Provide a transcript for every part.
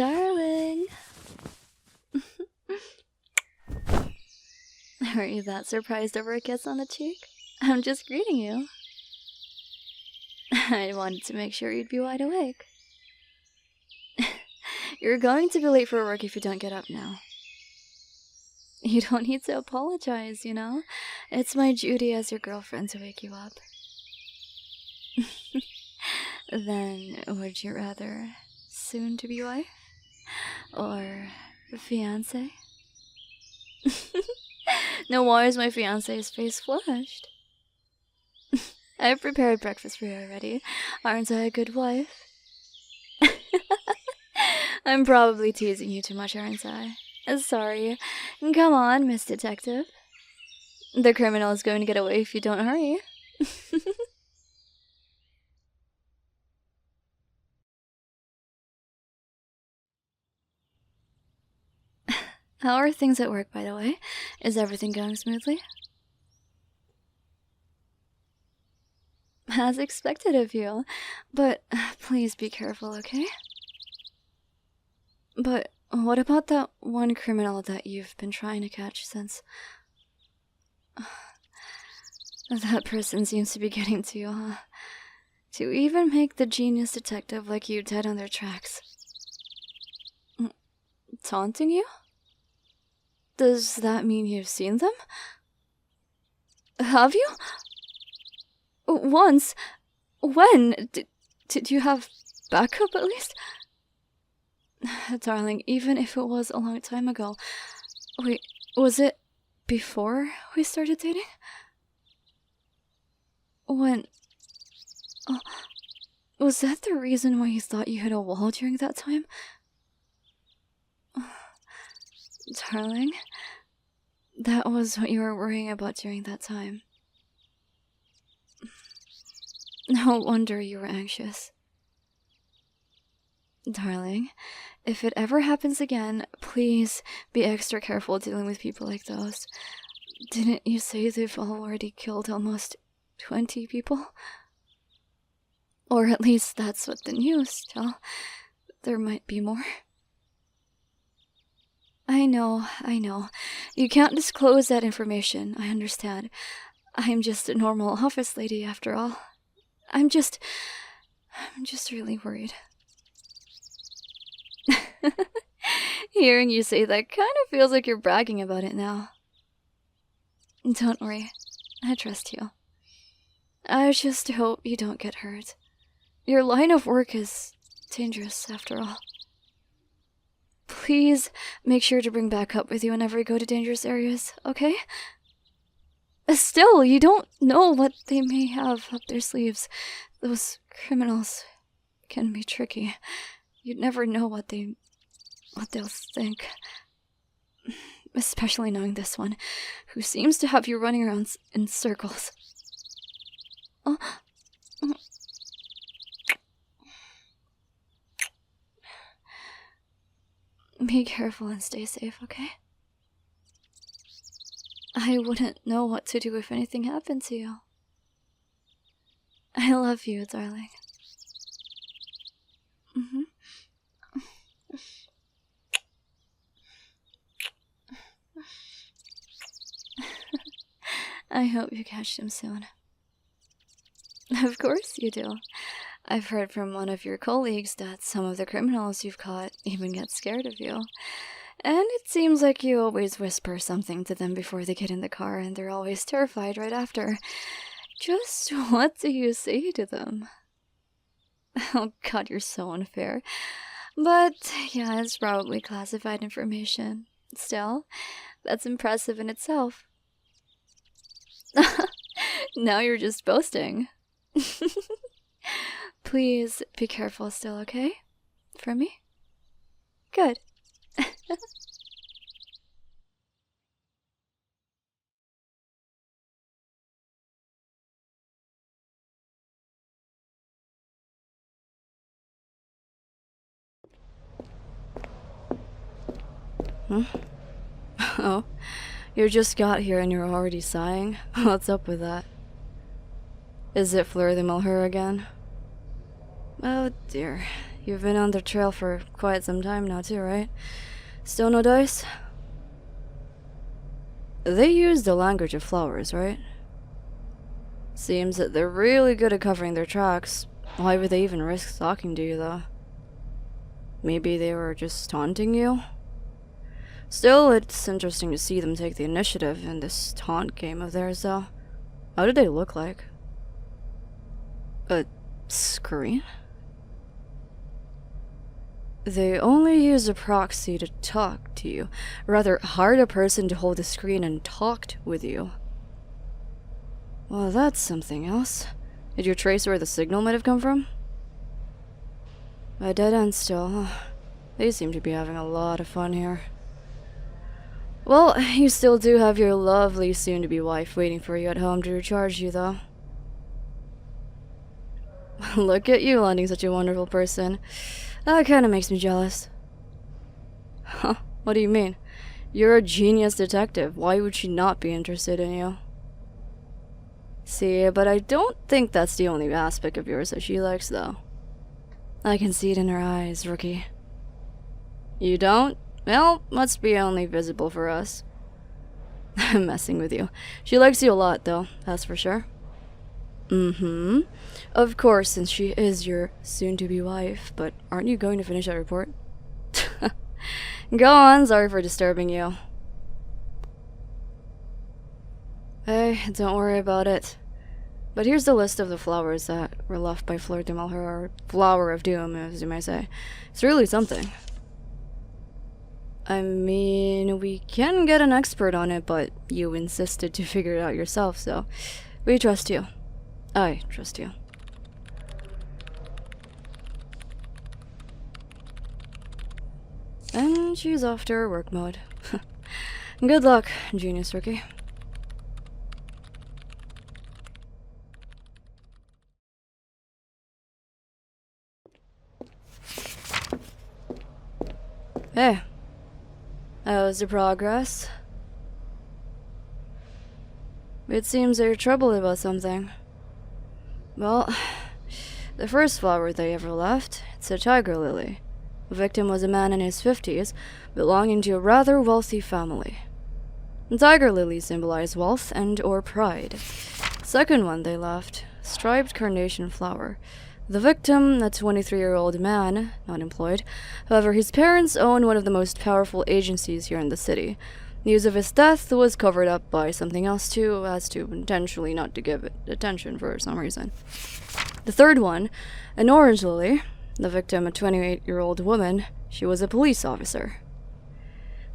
Darling. Are you that surprised over a kiss on the cheek? I'm just greeting you. I wanted to make sure you'd be wide awake. You're going to be late for work if you don't get up now. You don't need to apologize, you know? It's my duty as your girlfriend to wake you up. Then, would you rather soon-to-be wife? Or fiancé? No, why is my fiancé's face flushed? I've prepared breakfast for you already. Aren't I a good wife? I'm probably teasing you too much, aren't I? Sorry. Come on, Miss Detective. The criminal is going to get away if you don't hurry. How are things at work, by the way? Is everything going smoothly? As expected of you. But please be careful, okay? But what about that one criminal that you've been trying to catch since... That person seems to be getting to you, huh? To even make the genius detective like you dead on their tracks. Taunting you? Does that mean you've seen them? Have you? Once? When? Did you have backup at least? Darling, even if it was a long time ago. Wait, was it before we started dating? When... Oh, was that the reason why you thought you hit a wall during that time? Darling, that was what you were worrying about during that time. No wonder you were anxious. Darling, if it ever happens again, please be extra careful dealing with people like those. Didn't you say they've already killed almost 20 people? Or at least that's what the news tell. There might be more. I know. You can't disclose that information, I understand. I'm just a normal office lady after all. I'm just really worried. Hearing you say that kind of feels like you're bragging about it now. Don't worry, I trust you. I just hope you don't get hurt. Your line of work is dangerous after all. Please make sure to bring backup with you whenever you go to dangerous areas, okay? Still, you don't know what they may have up their sleeves. Those criminals can be tricky. You'd never know what they'll think. Especially knowing this one, who seems to have you running around in circles. Oh. Be careful and stay safe, okay? I wouldn't know what to do if anything happened to you. I love you, darling. I hope you catch them soon. Of course you do. I've heard from one of your colleagues that some of the criminals you've caught even get scared of you. And it seems like you always whisper something to them before they get in the car, and they're always terrified right after. Just what do you say to them? Oh god, you're so unfair. But yeah, it's probably classified information. Still, that's impressive in itself. Now you're just boasting. Please be careful still, okay? For me? Good. Huh? Oh, you just got here and you're already sighing? What's up with that? Is it Fleur de Malheur again? Oh dear, you've been on the trail for quite some time now too, right? Still no dice? They use the language of flowers, right? Seems that they're really good at covering their tracks. Why would they even risk talking to you, though? Maybe they were just taunting you? Still, it's interesting to see them take the initiative in this taunt game of theirs, though. How did they look like? A screen? They only use a proxy to talk to you. Rather, hired a person to hold the screen and talked with you. Well, that's something else. Did you trace where the signal might have come from? A dead end still. They seem to be having a lot of fun here. Well, you still do have your lovely soon-to-be wife waiting for you at home to recharge you, though. Look at you landing such a wonderful person. That kinda makes me jealous. Huh? What do you mean? You're a genius detective. Why would she not be interested in you? See, but I don't think that's the only aspect of yours that she likes, though. I can see it in her eyes, rookie. You don't? Well, must be only visible for us. I'm messing with you. She likes you a lot, though, that's for sure. Mm-hmm. Of course, since she is your soon-to-be wife, but aren't you going to finish that report? Go on, sorry for disturbing you. Hey, don't worry about it. But here's the list of the flowers that were left by Fleur de Malheur, or Flower of Doom, as you may say. It's really something. I mean, we can get an expert on it, but you insisted to figure it out yourself, so we trust you. I trust you. And she's off to her work mode. Good luck, genius rookie. Hey, how's the progress? It seems that you're troubled about something. Well, the first flower they ever left, it's a tiger lily. The victim was a man in his 50s, belonging to a rather wealthy family. The tiger lilies symbolize wealth and or pride. Second one they left, striped carnation flower. The victim, a 23-year-old man, not employed. However, his parents own one of the most powerful agencies here in the city. News of his death was covered up by something else too, as to intentionally not to give it attention for some reason. The third one, an orange lily. The victim, a 28-year-old woman. She was a police officer.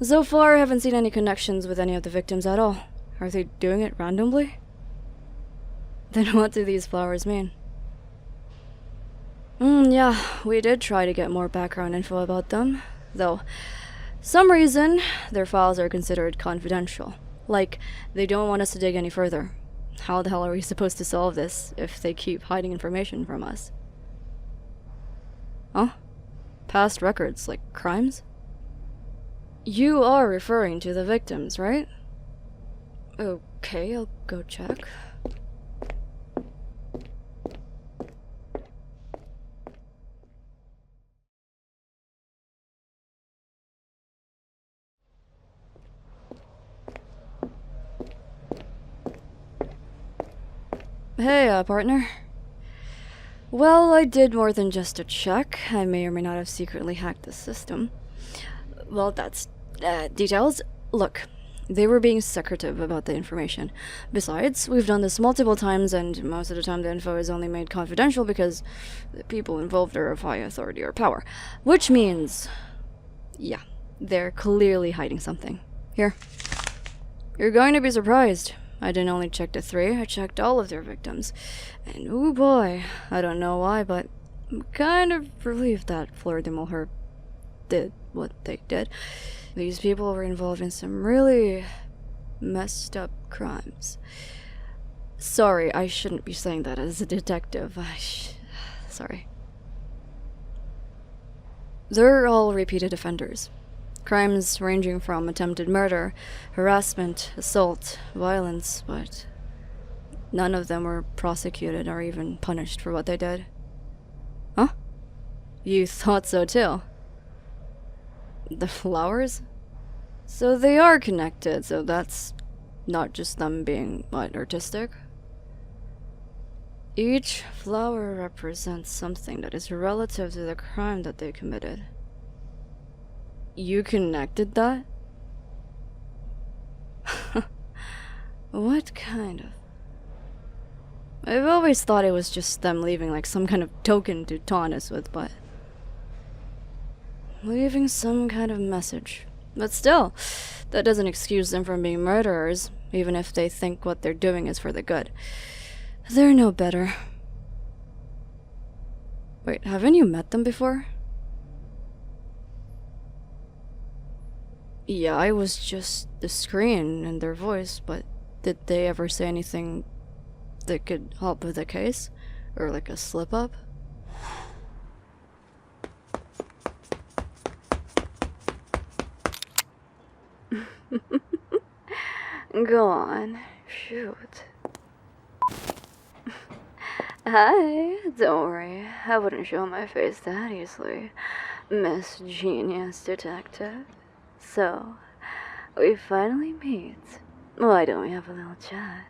So far, I haven't seen any connections with any of the victims at all. Are they doing it randomly? Then what do these flowers mean? Yeah, we did try to get more background info about them, though some reason their files are considered confidential. Like, they don't want us to dig any further. How the hell are we supposed to solve this if they keep hiding information from us? Huh? Past records, like crimes? You are referring to the victims, right? Okay, I'll go check. Hey, partner. Well, I did more than just a check. I may or may not have secretly hacked the system. Well, that's details. Look, they were being secretive about the information. Besides, we've done this multiple times, and most of the time the info is only made confidential because the people involved are of high authority or power. Which means, yeah, they're clearly hiding something. Here. You're going to be surprised. I didn't only check the 3, I checked all of their victims. And oh boy, I don't know why, but I'm kind of relieved that Fleur de Malheur did what they did. These people were involved in some really messed up crimes. Sorry, I shouldn't be saying that as a detective. Sorry. They're all repeated offenders. Crimes ranging from attempted murder, harassment, assault, violence, but none of them were prosecuted or even punished for what they did. Huh? You thought so too. The flowers? So they are connected, so that's not just them being, what, artistic? Each flower represents something that is relative to the crime that they committed. You connected that? What kind of... I've always thought it was just them leaving like some kind of token to taunt us with, but... leaving some kind of message. But still, that doesn't excuse them from being murderers, even if they think what they're doing is for the good. They're no better. Wait, haven't you met them before? Yeah, I was just the screen and their voice, but did they ever say anything that could help with the case? Or like a slip-up? Go on. Shoot. Hi. Don't worry. I wouldn't show my face that easily, Miss Genius Detective. So, we finally meet. Why don't we have a little chat?